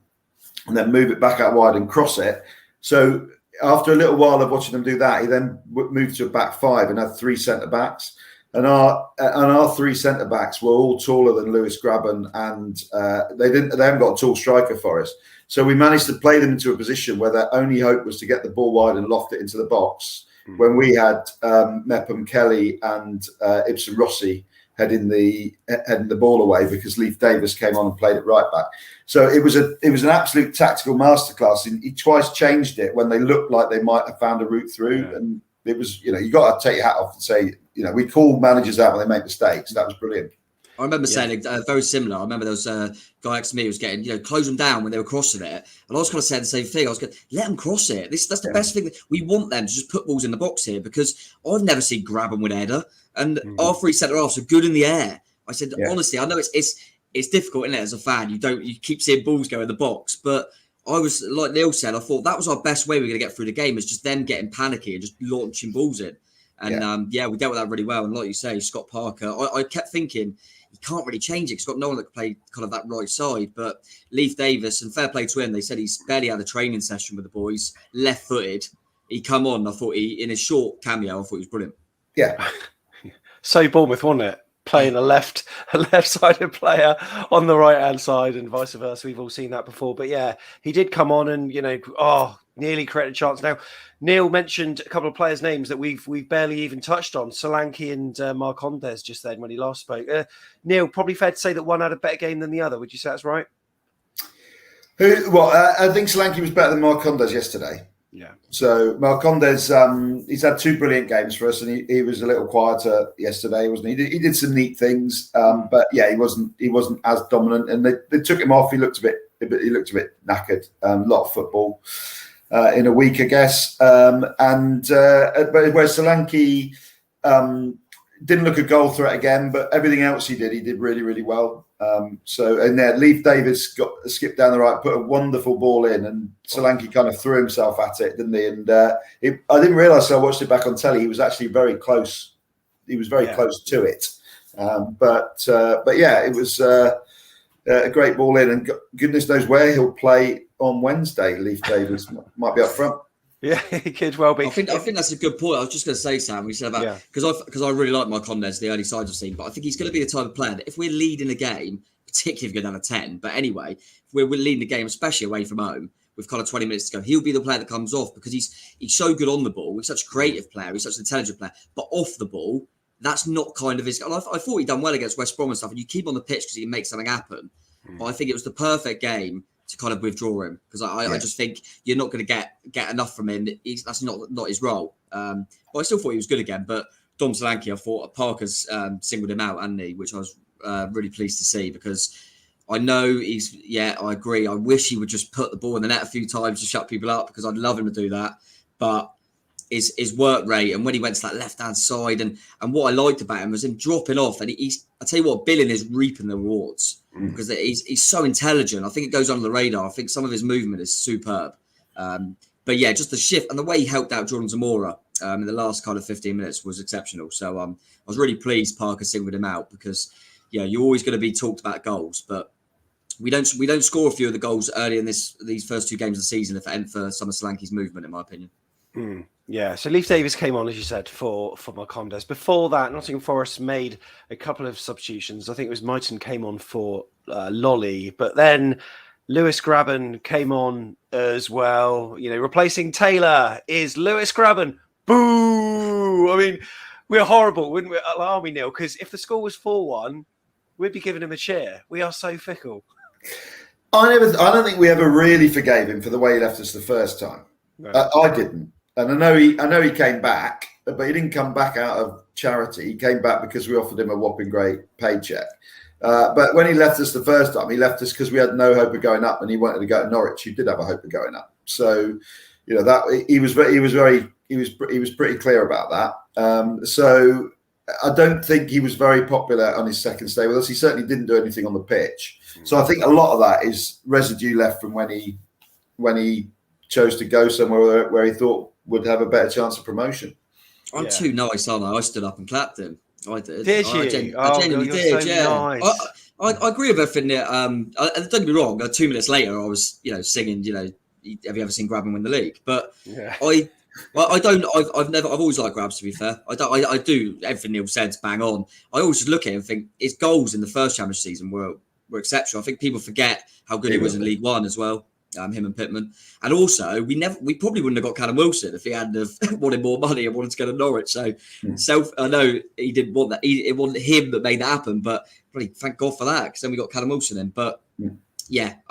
then move it back out wide and cross it. So after a little while of watching them do that, he then moved to a back five and had three centre-backs. And our three centre-backs were all taller than Lewis Graben, and they haven't got a tall striker for us. So we managed to play them into a position where their only hope was to get the ball wide and loft it into the box. When we had Mepham Kelly and Ibsen Rossi heading the ball away because Leif Davis came on and played it right back. So it was an absolute tactical masterclass. He twice changed it when they looked like they might have found a route through, and it was, you got to take your hat off and say, we call managers out when they make mistakes. That was brilliant. I remember saying very similar. I remember there was a guy next to me who was getting, close them down when they were crossing it. And I was kind of saying the same thing. I was going, let them cross it. That's the best thing. We want them to just put balls in the box here because I've never seen Graben with header. And our three centre-halves are good in the air. I said, honestly, I know it's difficult, isn't it, as a fan? You keep seeing balls go in the box. But I was, like Neil said, I thought that was our best way we were going to get through the game is just them getting panicky and just launching balls in. And we dealt with that really well. And like you say, Scott Parker, I kept thinking, he can't really change it. He's got no one that can play kind of that right side. But Leif Davis, and fair play to him, they said he's barely had a training session with the boys, left-footed. He come on, I thought in his short cameo, I thought he was brilliant. Yeah. So Bournemouth, wasn't it? Playing a left-sided player on the right-hand side and vice versa. We've all seen that before. But yeah, he did come on and, nearly created a chance. Now, Neil mentioned a couple of players' names that we've barely even touched on, Solanke and Marcondes just then when he last spoke. Neil, probably fair to say that one had a better game than the other. Would you say that's right? I think Solanke was better than Marcondes yesterday. Yeah. So Marcondes, he's had two brilliant games for us, and he was a little quieter yesterday, wasn't he? He did some neat things, but yeah, he wasn't as dominant, and they took him off. He looked a bit knackered. A lot of football in a week, I guess. But where Solanke didn't look a goal threat again, but everything else he did really, really well. Leif Davis skipped down the right, put a wonderful ball in, and Solanke kind of threw himself at it, didn't he? And I didn't realise, so I watched it back on telly. He was actually very close. He was very close to it. But it was a great ball in, and goodness knows where he'll play on Wednesday. Leif Davis might be up front. Yeah, he could well be. I think that's a good point. I was just going to say, Sam, we said about because I really like Marcondes, the early sides I've seen, but I think he's going to be the type of player that if we're leading a game, particularly if we go down to 10, but anyway, if we're leading the game, especially away from home, with kind of 20 minutes to go, he'll be the player that comes off because he's so good on the ball. He's such a creative player. He's such an intelligent player, but off the ball, that's not kind of his. I thought he'd done well against West Brom and stuff, and you keep him on the pitch because he can make something happen. But I think it was the perfect game to kind of withdraw him because I just think you're not going to get enough from him. That's not his role. But I still thought he was good again. But Dom Solanke, I thought Parker's singled him out, hadn't he? Which I was really pleased to see because I know I agree. I wish he would just put the ball in the net a few times to shut people up because I'd love him to do that. But his work rate and when he went to that left-hand side and what I liked about him was him dropping off. And I tell you what, Billing is reaping the rewards. Because he's so intelligent. I think it goes under the radar. I think some of his movement is superb. But yeah, just the shift and the way he helped out Jordan Zamora in the last kind of 15 minutes was exceptional. So I was really pleased Parker singled him out because you're always going to be talked about goals, but we don't score a few of the goals early in these first two games of the season if it ain't for some of Solanke's movement, in my opinion. Yeah, so Leif Davis came on, as you said, for Marcondes. Before that, Nottingham Forest made a couple of substitutions. I think it was Mighton came on for Lolly, but then Lewis Graben came on as well. Replacing Taylor is Lewis Graben. Boo! I mean, we're horrible, wouldn't we? Are we, Neil? Because if the score was 4-1, we'd be giving him a cheer. We are so fickle. I don't think we ever really forgave him for the way he left us the first time. No. I didn't. And I know he came back, but he didn't come back out of charity. He came back because we offered him a whopping great paycheck. But when he left us the first time, he left us because we had no hope of going up, and he wanted to go to Norwich, who did have a hope of going up. So, that he was pretty clear about that. So I don't think he was very popular on his second stay with us. He certainly didn't do anything on the pitch. So I think a lot of that is residue left from when he chose to go somewhere where he thought would have a better chance of promotion. I'm too nice, aren't I? I stood up and clapped him. I did. Did you? I genuinely did. So yeah. Nice. I agree with everything there. Don't get me wrong. 2 minutes later, I was singing. Have you ever seen Grab and win the league? But I don't. I've always liked Grabs. To be fair, I do everything Neil said's bang on. I always just look at it and think his goals in the first Championship season were exceptional. I think people forget how good he was in League One as well. Him and Pittman, and also we probably wouldn't have got Callum Wilson if he hadn't have wanted more money and wanted to go to Norwich. So I know he didn't want that. It wasn't him that made that happen, but really thank God for that, because then we got Callum Wilson in. But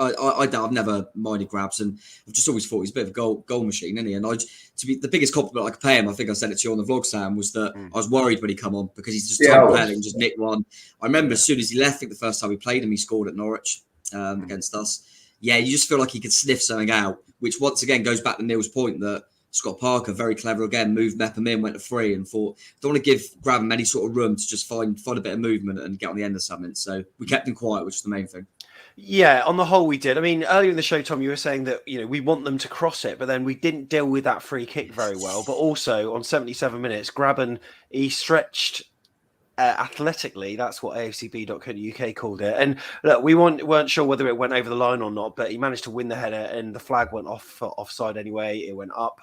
I've never minded Grabs, and I've just always thought he's a bit of a goal machine, isn't he? And the biggest compliment I could pay him, I think I said it to you on the vlog, Sam, was that I was worried when he come on, because he's just top player and just nicked one. I remember as soon as he left, I think the first time we played him, he scored at Norwich against us. Yeah, you just feel like he could sniff something out, which once again goes back to Neil's point that Scott Parker, very clever again, moved Mepham in, went to free, and thought, don't want to give Graham any sort of room to just find a bit of movement and get on the end of something. So we kept him quiet, which is the main thing. Yeah, on the whole, we did. I mean, earlier in the show, Tom, you were saying that, we want them to cross it, but then we didn't deal with that free kick very well. But also on 77 minutes, Graben, he stretched athletically, that's what AFCB.co.uk called it. And look, we weren't sure whether it went over the line or not, but he managed to win the header, and the flag went offside anyway. It went up.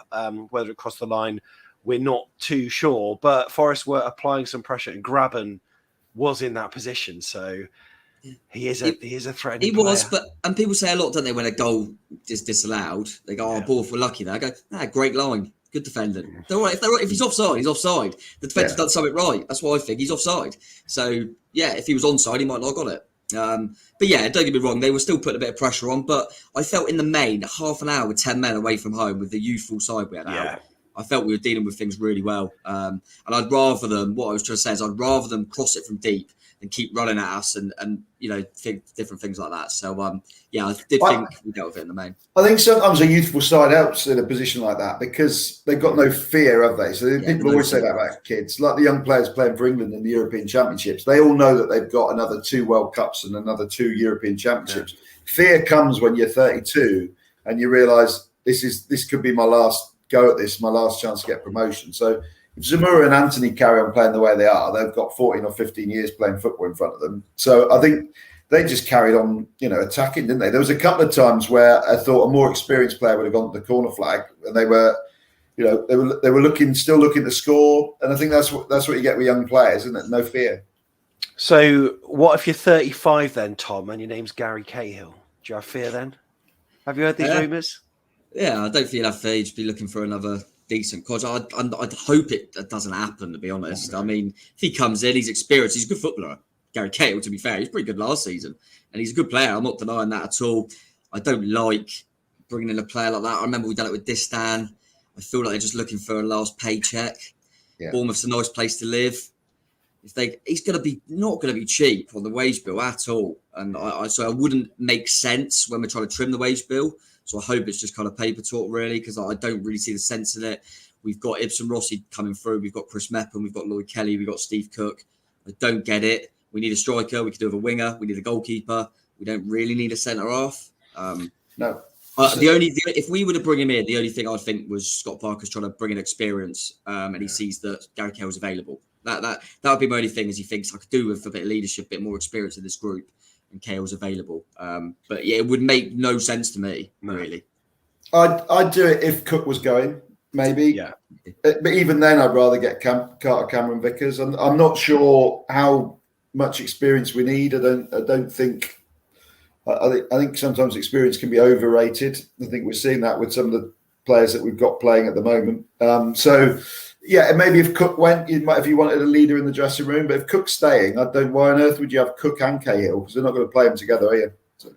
Whether it crossed the line, we're not too sure. But Forest were applying some pressure, and Graben was in that position. So he is a threatening player. Was, and people say a lot, don't they, when a goal is disallowed? They go, Bournemouth were lucky there. I go, great line. Good defending. If he's offside, he's offside. The defender's done something right. That's what I think. He's offside. So, if he was onside, he might not have got it. But don't get me wrong. They were still putting a bit of pressure on. But I felt in the main, half an hour with 10 men away from home with the youthful side we had out, I felt we were dealing with things really well. And I'd rather them, what I was trying to say is I'd rather them cross it from deep and keep running at us and think different things like that. So, I did think we dealt with it in the main. I think sometimes a youthful side helps in a position like that because they've got no fear, have they? So people always say that about kids. Like the young players playing for England in the European Championships, they all know that they've got another 2 World Cups and another 2 European Championships. Yeah. Fear comes when you're 32 and you realise this could be my last go at this, my last chance to get promotion. So if Zamora and Anthony carry on playing the way they are, they've got 14 or 15 years playing football in front of them. So I think they just carried on, attacking, didn't they? There was a couple of times where I thought a more experienced player would have gone to the corner flag, and they were, they were still looking to score. And I think that's what you get with young players, isn't it? No fear. So what if you're 35 then, Tom, and your name's Gary Cahill? Do you have fear then? Have you heard these rumours? Yeah, I don't think you'd have fear. You'd just be looking for another decent coach. I'd hope it doesn't happen, to be honest. I mean, if he comes in, he's experienced, he's a good footballer. Gary Cahill, to be fair, he's pretty good last season, and he's a good player. I'm not denying that at all. I don't like bringing in a player like that. I remember we done it with Distan. I feel like they're just looking for a last paycheck. Yeah. Bournemouth's a nice place to live. He's going to be not going to be cheap on the wage bill at all, and so I wouldn't make sense when we're trying to trim the wage bill. So I hope it's just kind of paper talk, really, because I don't really see the sense in it. We've got Ibsen Rossi coming through. We've got Chris Mepham. We've got Lloyd Kelly. We've got Steve Cook. I don't get it. We need a striker. We could do with a winger. We need a goalkeeper. We don't really need a centre-half. No. If we were to bring him in, the only thing I think was Scott Parker's trying to bring in experience, and he sees that Gary Cahill's available. That would be my only thing, is he thinks I could do with a bit of leadership, a bit more experience in this group, and Cahill's available. But it would make no sense to me, really. I'd do it if Cook was going, maybe. Yeah. But even then, I'd rather get Carter Cameron Vickers. And I'm not sure how much experience we need. I don't think. I think sometimes experience can be overrated. I think we're seeing that with some of the players that we've got playing at the moment. Maybe if Cook went, if you wanted a leader in the dressing room. But if Cook's staying, why on earth would you have Cook and Cahill? Because they're not going to play them together, are you? So.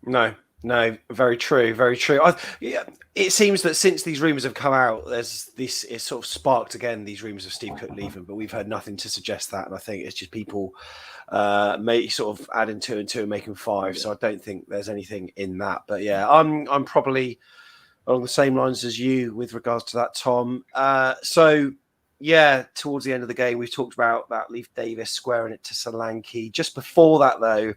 No. No, very true, very true. Yeah, it seems that since these rumours have come out, it's sort of sparked again these rumours of Steve Cook leaving, but we've heard nothing to suggest that, and I think it's just people sort of adding two and two and making five. So I don't think there's anything in that. But yeah, I'm probably along the same lines as you with regards to that, Tom. So yeah, towards the end of the game, we've talked about that Leif Davis squaring it to Solanke. Just before that, though,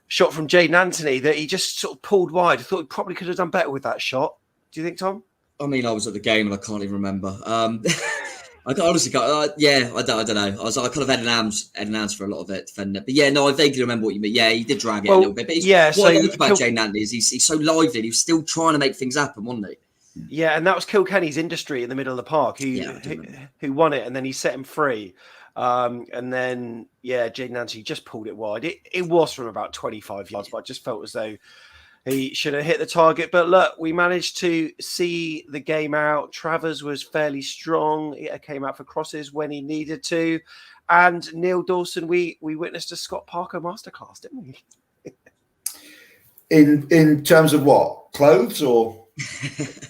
shot from Jaden Anthony that he just sort of pulled wide. I thought he probably could have done better with that shot. Do you think, Tom? I mean, I was at the game and I can't even remember. I honestly can't. I don't know. I kind of had an answer for a lot of it, defending it. But yeah, no, I vaguely remember what you mean. Yeah, he did drag it a little bit. But what I like about Jaden Anthony is he's so lively. He was still trying to make things happen, wasn't he? Yeah, and that was Kilkenny's Industry in the middle of the park who won it, and then he set him free. And then, Jaden Anthony just pulled it wide. It was from about 25 yards, but I just felt as though he should have hit the target. But look, we managed to see the game out. Travers was fairly strong. He came out for crosses when he needed to. And Neil Dawson, we witnessed a Scott Parker masterclass, didn't we? In terms of what? Clothes or?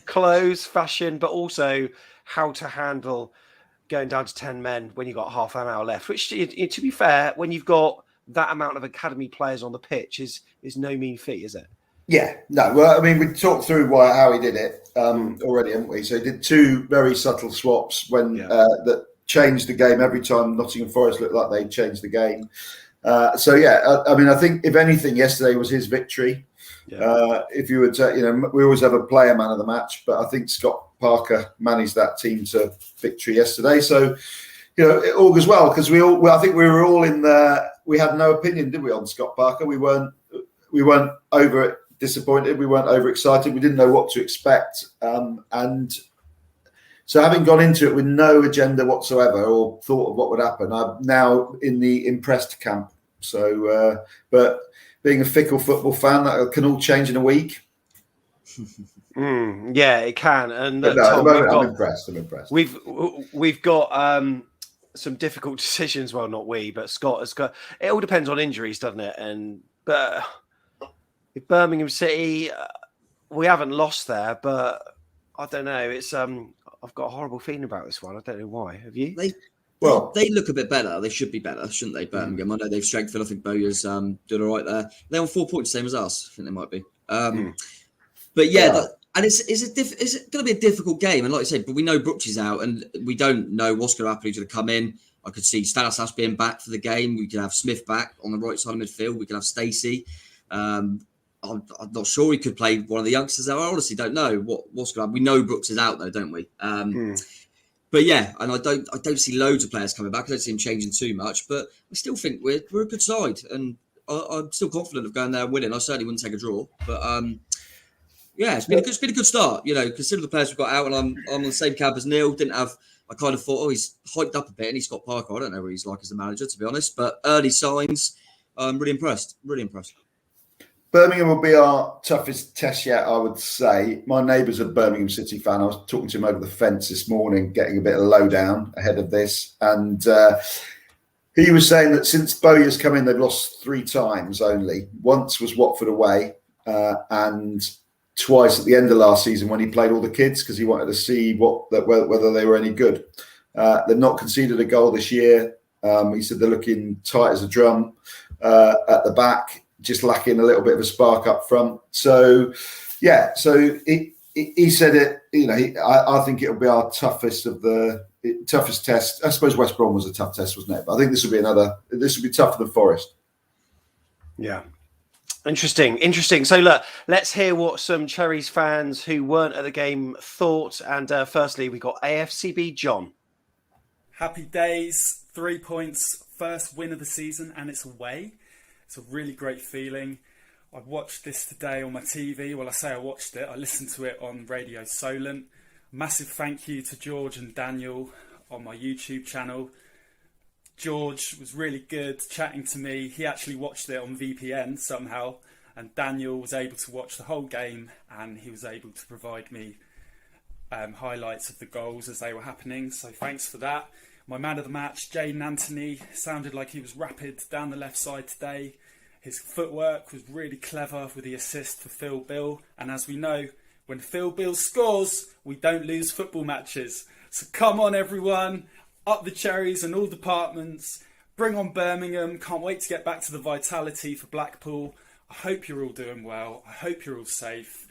Clothes, fashion, but also how to handle going down to 10 men when you've got half an hour left, which, to be fair, when you've got that amount of academy players on the pitch is no mean feat, is it? Yeah, no. Well, I mean, we talked through how he did it already, haven't we? So he did two very subtle swaps that changed the game every time Nottingham Forest looked like they changed the game. I mean, I think if anything, yesterday was his victory. Yeah. If you were to, we always have a player man of the match, but I think Scott Parker managed that team to victory yesterday. So, it all goes well because I think we were all in there. We had no opinion, did we, on Scott Parker? We weren't over disappointed. We weren't overexcited. We didn't know what to expect. And so having gone into it with no agenda whatsoever or thought of what would happen, I'm now in the impressed camp. So, but being a fickle football fan, that can all change in a week. Yeah, it can. And Tom, at the moment, I'm impressed. We've got some difficult decisions. Well, not we, but Scott has got. It all depends on injuries, doesn't it? But with Birmingham City, we haven't lost there, but I don't know. It's I've got a horrible feeling about this one. I don't know why. Have you? They look a bit better. They should be better, shouldn't they, Birmingham? I know they've strengthened. I think Bowyer's doing all right there. They're on 4 points, same as us. I think they might be. But and is it going to be a difficult game? And like I said, but we know Brooks is out, and we don't know what's going to happen. Who's going to come in? I could see Stanislas being back for the game. We could have Smith back on the right side of midfield. We could have Stacey. I'm not sure he could play one of the youngsters. I honestly don't know what's going to happen. We know Brooks is out though, don't we? But yeah, and I don't see loads of players coming back. I don't see him changing too much, but I still think we're a good side, and I'm still confident of going there and winning. I certainly wouldn't take a draw, but it's been a good start. Consider the players we've got out, and I'm on the same camp as Neil. I kind of thought, he's hyped up a bit, and he's got Parker. I don't know what he's like as a manager, to be honest, but early signs, I'm really impressed. Really impressed. Birmingham will be our toughest test yet, I would say. My neighbour's a Birmingham City fan. I was talking to him over the fence this morning, getting a bit of lowdown ahead of this. And he was saying that since Bowyer's come in, they've lost 3 times only. Once was Watford away and twice at the end of last season when he played all the kids because he wanted to see whether they were any good. They've not conceded a goal this year. He said they're looking tight as a drum at the back. Just lacking a little bit of a spark up front. So, he said it. I think it'll be our toughest test. I suppose West Brom was a tough test, wasn't it? But I think this will be tougher than Forest. Yeah. Interesting. So look, let's hear what some Cherries fans who weren't at the game thought. And firstly, we got AFCB John. Happy days, 3 points, first win of the season, and it's away. It's a really great feeling. I watched this today on my TV. Well, I say I watched it. I listened to it on Radio Solent. Massive thank you to George and Daniel on my YouTube channel. George was really good chatting to me. He actually watched it on VPN somehow. And Daniel was able to watch the whole game. And he was able to provide me highlights of the goals as they were happening. So thanks for that. My man of the match, Jaden Anthony, sounded like he was rapid down the left side today. His footwork was really clever with the assist for Phil Bill. And as we know, when Phil Bill scores, we don't lose football matches. So come on, everyone. Up the Cherries in all departments. Bring on Birmingham. Can't wait to get back to the vitality for Blackpool. I hope you're all doing well. I hope you're all safe.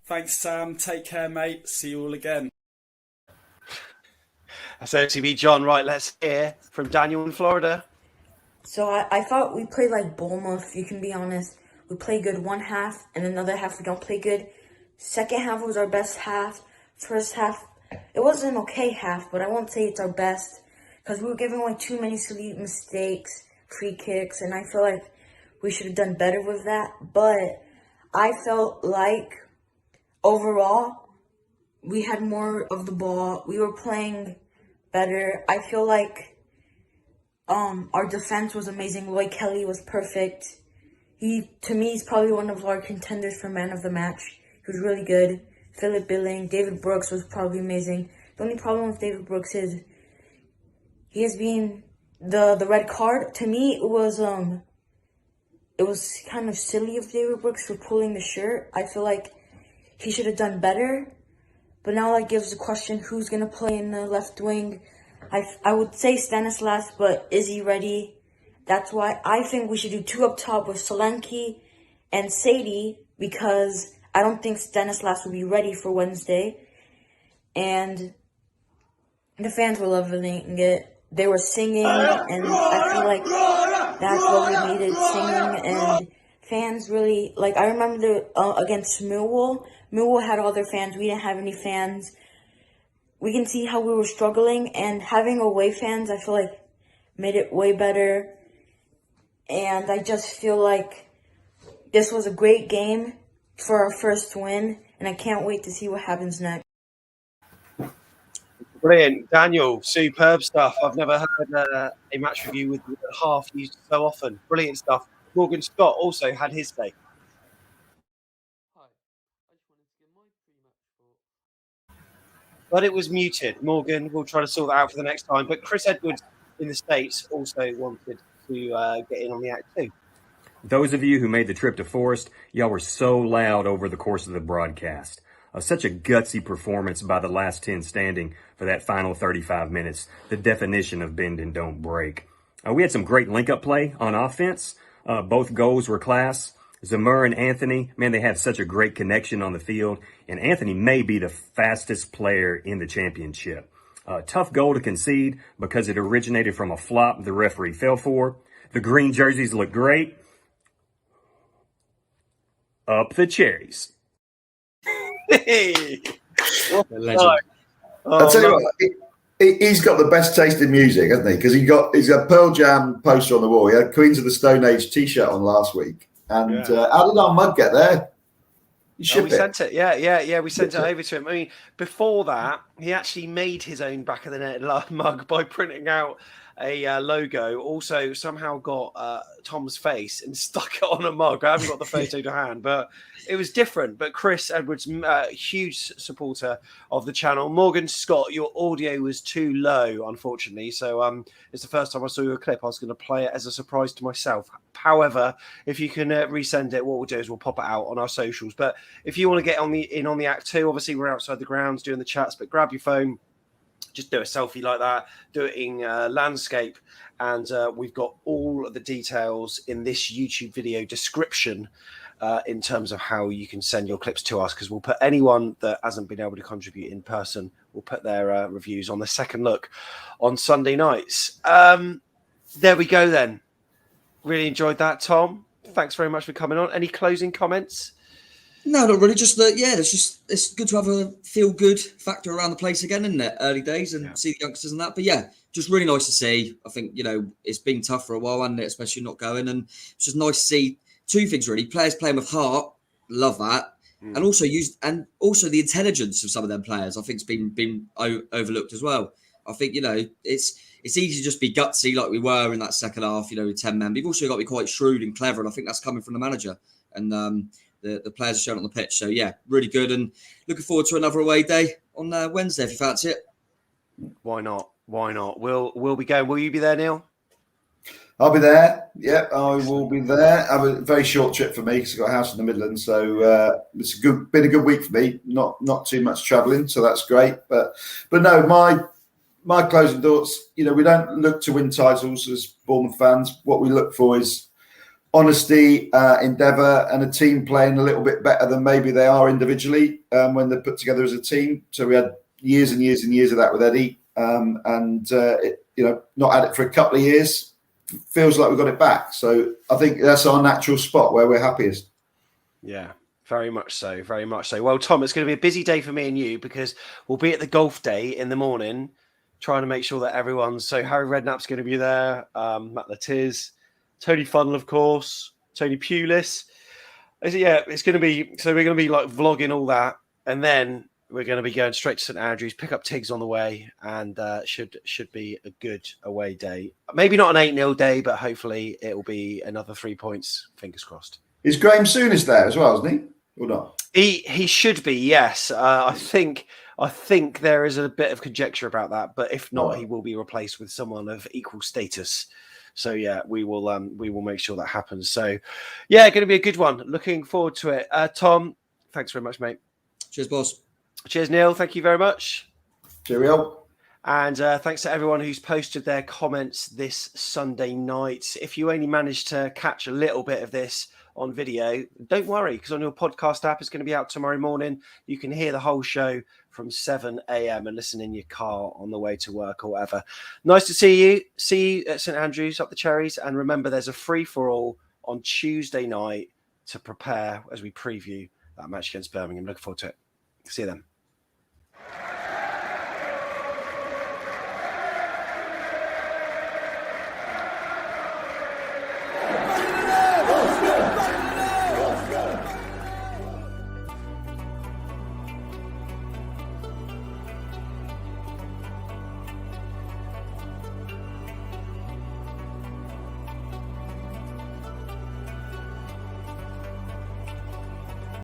Thanks, Sam. Take care, mate. See you all again. That's AFCB John. Right, let's hear from Daniel in Florida. So I thought we played like Bournemouth, you can be honest. We played good one half, and another half we don't play good. Second half was our best half. First half, it was an okay half, but I won't say it's our best. Because we were giving away too many silly mistakes, free kicks, and I feel like we should have done better with that. But I felt like overall, we had more of the ball. We were playing better. I feel like our defense was amazing. Roy Kelly was perfect. To me, he's probably one of our contenders for man of the match. He was really good. Philip Billing, David Brooks was probably amazing. The only problem with David Brooks is he has been the red card. To me, it was kind of silly of David Brooks for pulling the shirt. I feel like he should have done better. But now that gives the question, who's going to play in the left wing? I would say Stanislas, but is he ready? That's why I think we should do two up top with Solanke and Sadie, because I don't think Stanislas will be ready for Wednesday. And the fans were loving it. They were singing, and I feel like that's what we needed, singing. And fans really, like, I remember against Millwall had all their fans. We didn't have any fans. We can see how we were struggling, and having away fans, I feel like, made it way better. And I just feel like this was a great game for our first win, and I can't wait to see what happens next. Brilliant. Daniel, superb stuff. I've never heard a match review with half used so often. Brilliant stuff. Morgan Scott also had his say. But it was muted. Morgan, we'll try to sort that out for the next time. But Chris Edwards in the States also wanted to get in on the act too. Those of you who made the trip to Forest, y'all were so loud over the course of the broadcast. Such a gutsy performance by the last 10 standing for that final 35 minutes. The definition of bend and don't break. We had some great link-up play on offense. Both goals were class. Zamur and Anthony, man, they have such a great connection on the field. And Anthony may be the fastest player in the championship. Tough goal to concede because it originated from a flop the referee fell for. The green jerseys look great. Up the Cherries. Hey. Legend. I'll tell you what, he's got the best taste in music, hasn't he? Because he's got Pearl Jam poster on the wall. He had Queens of the Stone Age T-shirt on last week. And how did our mug get there? We sent it. Yeah. We sent it over to him. I mean, before that, he actually made his own back of the net mug by printing out a logo. Also, somehow got Tom's face and stuck it on a mug. I haven't got the photo to hand, but it was different. But Chris Edwards, huge supporter of the channel. Morgan Scott, your audio was too low, unfortunately. So it's the first time I saw your clip. I was going to play it as a surprise to myself. However, if you can resend it, what we'll do is we'll pop it out on our socials. But if you want to get in on the act too, obviously we're outside the grounds doing the chats, but grab your phone. Just do a selfie like that, do it in landscape. And we've got all of the details in this YouTube video description in terms of how you can send your clips to us, because we'll put anyone that hasn't been able to contribute in person, we'll put their reviews on the second look on Sunday nights. There we go then. Really enjoyed that, Tom. Thanks very much for coming on. Any closing comments? No, not really. Just it's good to have a feel good factor around the place again, isn't it? Early days and see the youngsters and that. But yeah, just really nice to see. I think, it's been tough for a while, hasn't it? Especially not going. And it's just nice to see two things really. Players playing with heart, love that. And also the intelligence of some of them players, I think it's been overlooked as well. I think, it's easy to just be gutsy like we were in that second half, with 10 men. But you've also got to be quite shrewd and clever, and I think that's coming from the manager. And the players are shown on the pitch. So, yeah, really good. And looking forward to another away day on Wednesday, if you fancy it. Why not? We'll be going. Will you be there, Neil? I'll be there. Yeah, I will be there. I have a very short trip for me because I've got a house in the Midlands. So it's been a good week for me. Not too much travelling, so that's great. But no, my closing thoughts. We don't look to win titles as Bournemouth fans. What we look for is honesty, endeavour, and a team playing a little bit better than maybe they are individually when they're put together as a team. So we had years and years and years of that with Eddie, not had it for a couple of years. Feels like we've got it back. So I think that's our natural spot where we're happiest. Yeah, very much so. Very much so. Well, Tom, it's going to be a busy day for me and you because we'll be at the golf day in the morning trying to make sure that everyone's... So Harry Redknapp's going to be there, Matt Latiz, Tony Funnell, of course, Tony Pulis. It's going to be... So we're going to be like vlogging all that. And then we're going to be going straight to St Andrews, pick up Tiggs on the way, and should be a good away day. Maybe not an 8-0 day, but hopefully it will be another 3 points. Fingers crossed. Is Graham Souness there as well, isn't he? Or not? He should be, yes. I think there is a bit of conjecture about that, but if not, he will be replaced with someone of equal status. So yeah, we will make sure that happens. So yeah, going to be a good one. Looking forward to it. Tom, thanks very much, mate. Cheers, boss. Cheers, Neil. Thank you very much. Cheerio. And thanks to everyone who's posted their comments this Sunday night. If you only managed to catch a little bit of this on video, don't worry, because on your podcast app, it's going to be out tomorrow morning. You can hear the whole show from 7 a.m. and listen in your car on the way to work or whatever. Nice to see you. See you at St Andrews up the Cherries. And remember, there's a free-for-all on Tuesday night to prepare as we preview that match against Birmingham. Looking forward to it. See you then.